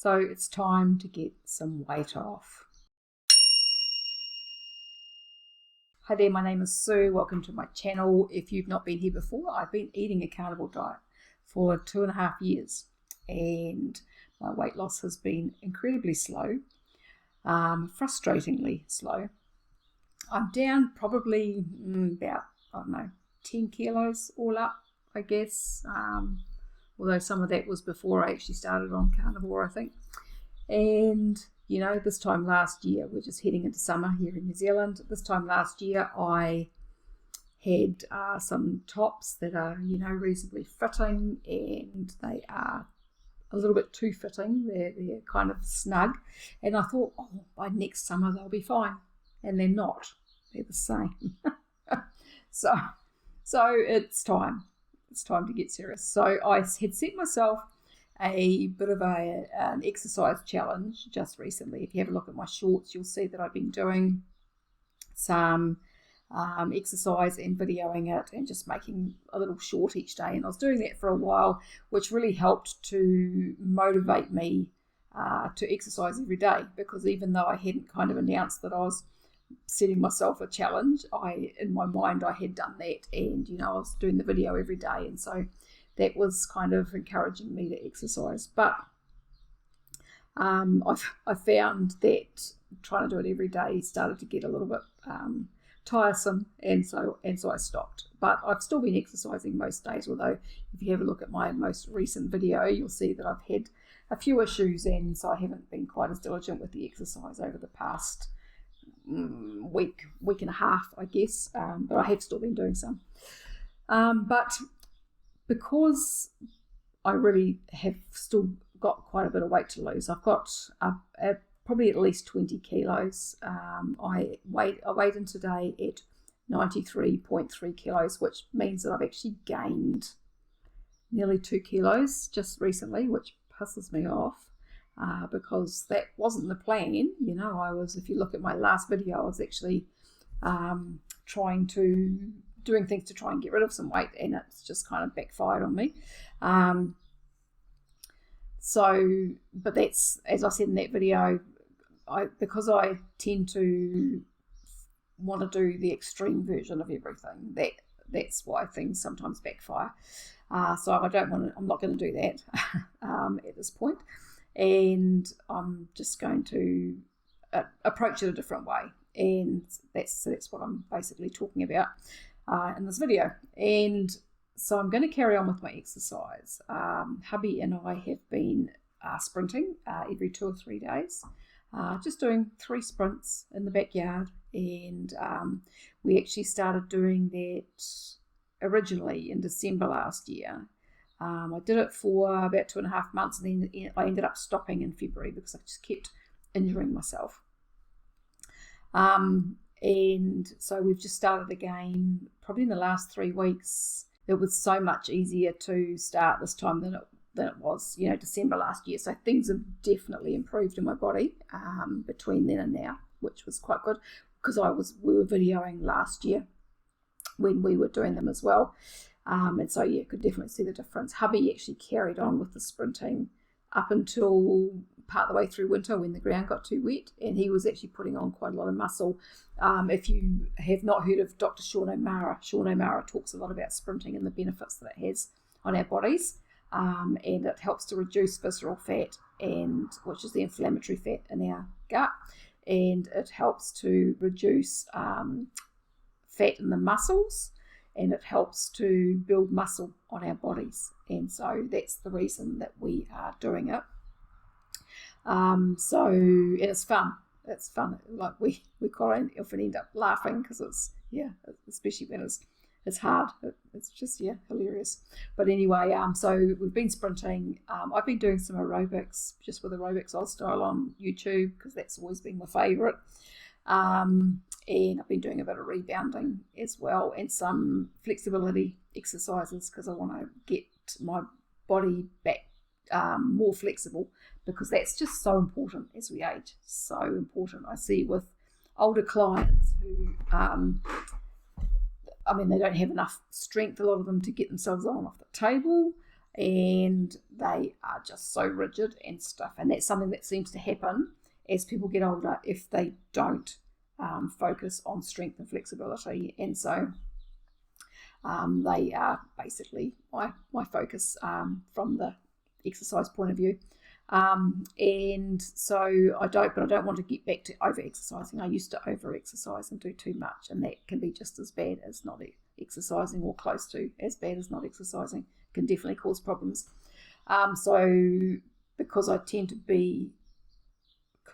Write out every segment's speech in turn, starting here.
So it's time to get some weight off. Hi there, my name is Sue. Welcome to my channel. If you've not been here before, I've been eating a carnivore diet for 2.5 years and my weight loss has been incredibly slow, frustratingly slow. I'm down probably about, 10 kilos all up, I guess, although some of that was before I actually started on carnivore, I think. And this time last year, we're just heading into summer here in New Zealand. This time last year, I had some tops that are, reasonably fitting, and they are a little bit too fitting. They're kind of snug. And I thought, by next summer, they'll be fine. And they're not. They're the same. So it's time. It's time to get serious. So I had set myself a bit of an exercise challenge just recently. If you have a look at my shorts, you'll see that I've been doing some exercise and videoing it and just making a little short each day. And I was doing that for a while, which really helped to motivate me to exercise every day, because even though I hadn't kind of announced that I was setting myself a challenge, in my mind I had done that, and I was doing the video every day, and so that was kind of encouraging me to exercise. But I found that trying to do it every day started to get a little bit tiresome, and so I stopped. But I've still been exercising most days, although if you have a look at my most recent video, you'll see that I've had a few issues, and so I haven't been quite as diligent with the exercise over the past week and a half, I guess, but I have still been doing some. But because I really have still got quite a bit of weight to lose, I've got probably at least 20 kilos. I weighed in today at 93.3 kilos, which means that I've actually gained nearly 2 kilos just recently, which pisses me off. Because that wasn't the plan. If you look at my last video, I was actually doing things to try and get rid of some weight, and it's just kind of backfired on me. But that's, as I said in that video, because I tend to want to do the extreme version of everything, that's why things sometimes backfire. So I'm not going to do that at this point. And I'm just going to approach it a different way, and that's what I'm basically talking about in this video. And so I'm going to carry on with my exercise. Hubby and I have been sprinting every 2 or 3 days, just doing 3 sprints in the backyard, and we actually started doing that originally in December last year. I did it for about 2.5 months, and then I ended up stopping in February because I just kept injuring myself. And so we've just started again, probably in the last 3 weeks. It was so much easier to start this time than it was, December last year. So things have definitely improved in my body between then and now, which was quite good, because we were videoing last year when we were doing them as well. And so, could definitely see the difference. Hubby actually carried on with the sprinting up until part of the way through winter when the ground got too wet, and he was actually putting on quite a lot of muscle. If you have not heard of Dr. Sean O'Mara talks a lot about sprinting and the benefits that it has on our bodies, and it helps to reduce visceral fat, which is the inflammatory fat in our gut, and it helps to reduce fat in the muscles, and it helps to build muscle on our bodies. And so that's the reason that we are doing it. And it's fun. It's fun. Like we quite often end up laughing because especially when it's hard. It's just, hilarious. But anyway, so we've been sprinting. I've been doing some aerobics, just with Aerobics Oz Style on YouTube, because that's always been my favourite. And I've been doing a bit of rebounding as well, and some flexibility exercises, because I want to get my body back more flexible, because that's just so important as we age. So important. I see with older clients who they don't have enough strength, a lot of them, to get themselves on off the table, and they are just so rigid and stuff. And that's something that seems to happen as people get older if they don't focus on strength and flexibility. And so they are basically my focus from the exercise point of view. And so I don't want to get back to over exercising. I used to over exercise and do too much, and that can be just as bad as not exercising, or close to as bad as not exercising. It can definitely cause problems. So because I tend to be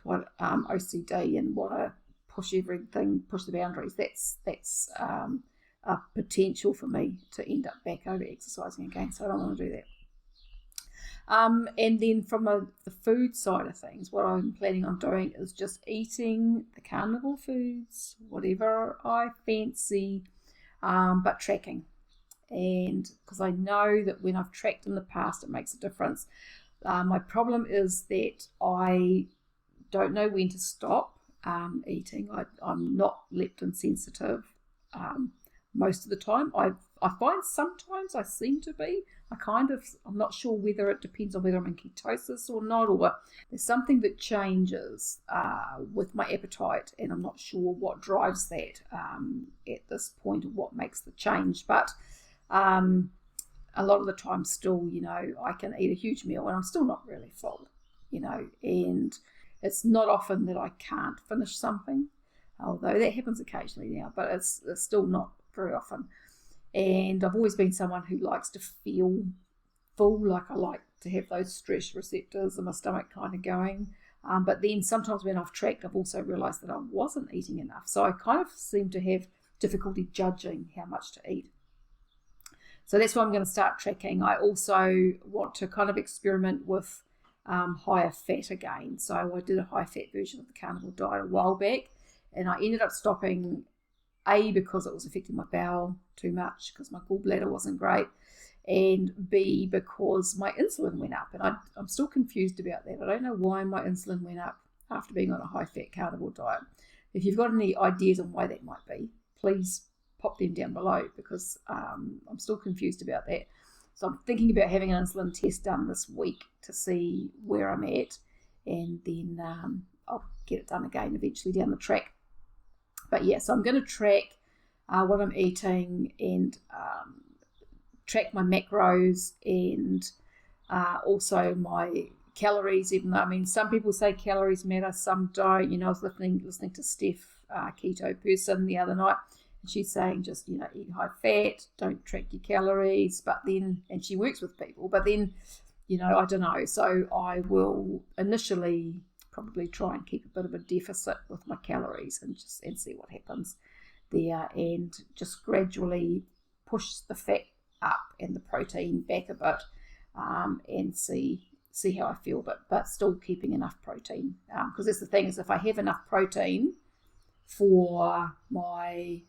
quite OCD and want to push everything, push the boundaries, that's a potential for me to end up back over exercising again. So I don't want to do that. And then from the food side of things, what I'm planning on doing is just eating the carnivore foods, whatever I fancy, but tracking. And because I know that when I've tracked in the past, it makes a difference. My problem is that I don't know when to stop eating. I'm not leptin sensitive most of the time. I find sometimes I seem to be. I'm not sure whether it depends on whether I'm in ketosis or not, or there's something that changes with my appetite, and I'm not sure what drives that at this point, or what makes the change. But a lot of the time still, I can eat a huge meal and I'm still not really full, and it's not often that I can't finish something, although that happens occasionally now, but it's still not very often. And I've always been someone who likes to feel full, like I like to have those stress receptors in my stomach kind of going. But then sometimes when I've tracked, I've also realised that I wasn't eating enough. So I kind of seem to have difficulty judging how much to eat. So that's why I'm going to start tracking. I also want to kind of experiment with higher fat again. So I did a high fat version of the carnivore diet a while back, and I ended up stopping, A, because it was affecting my bowel too much, because my gallbladder wasn't great, and B, because my insulin went up. And I'm still confused about that. I don't know why my insulin went up after being on a high-fat carnivore diet. If you've got any ideas on why that might be, please pop them down below, because I'm still confused about that. So I'm thinking about having an insulin test done this week to see where I'm at, and then I'll get it done again eventually down the track. But yeah, so I'm going to track what I'm eating, and track my macros, and also my calories, even though, some people say calories matter, some don't. I was listening to Steph, keto person, the other night, and she's saying just, eat high fat, don't track your calories. But then, and she works with people, but then, I don't know. So I will initially probably try and keep a bit of a deficit with my calories and see what happens there, and just gradually push the fat up and the protein back a bit, and see how I feel, but still keeping enough protein, because that's the thing, is if I have enough protein for my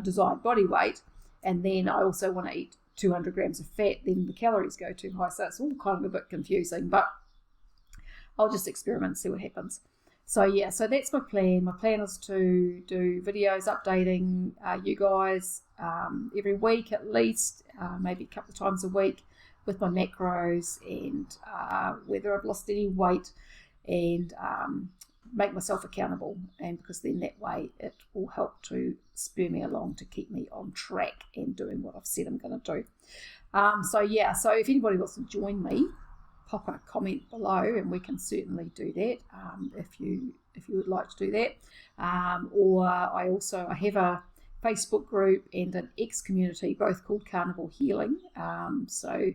desired body weight, and then I also want to eat 200 grams of fat, then the calories go too high. So it's all kind of a bit confusing, but I'll just experiment and see what happens. So yeah, so that's my plan. My plan is to do videos updating you guys every week at least, maybe a couple of times a week, with my macros and whether I've lost any weight, and make myself accountable. And because then that way it will help to spur me along to keep me on track and doing what I've said I'm going to do. So yeah, so if anybody wants to join me, pop a comment below and we can certainly do that, if you would like to do that. Or I have a Facebook group and an X community, both called Carnivore Healing. So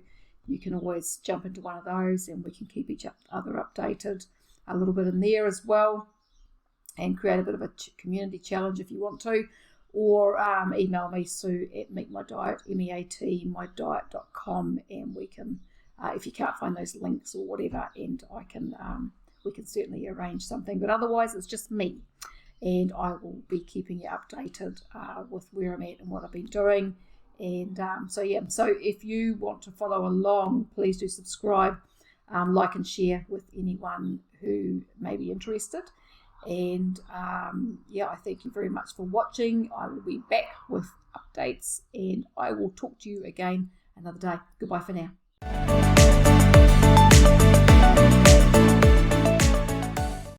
you can always jump into one of those, and we can keep each other updated a little bit in there as well, and create a bit of a community challenge if you want to. Or email me, sue@meetmydiet, meatmydiet.com, and we can, if you can't find those links or whatever, and we can certainly arrange something. But otherwise, it's just me, and I will be keeping you updated with where I'm at and what I've been doing. And so if you want to follow along, please do subscribe, like and share with anyone who may be interested. And I thank you very much for watching. I will be back with updates, and I will talk to you again another day. Goodbye for now.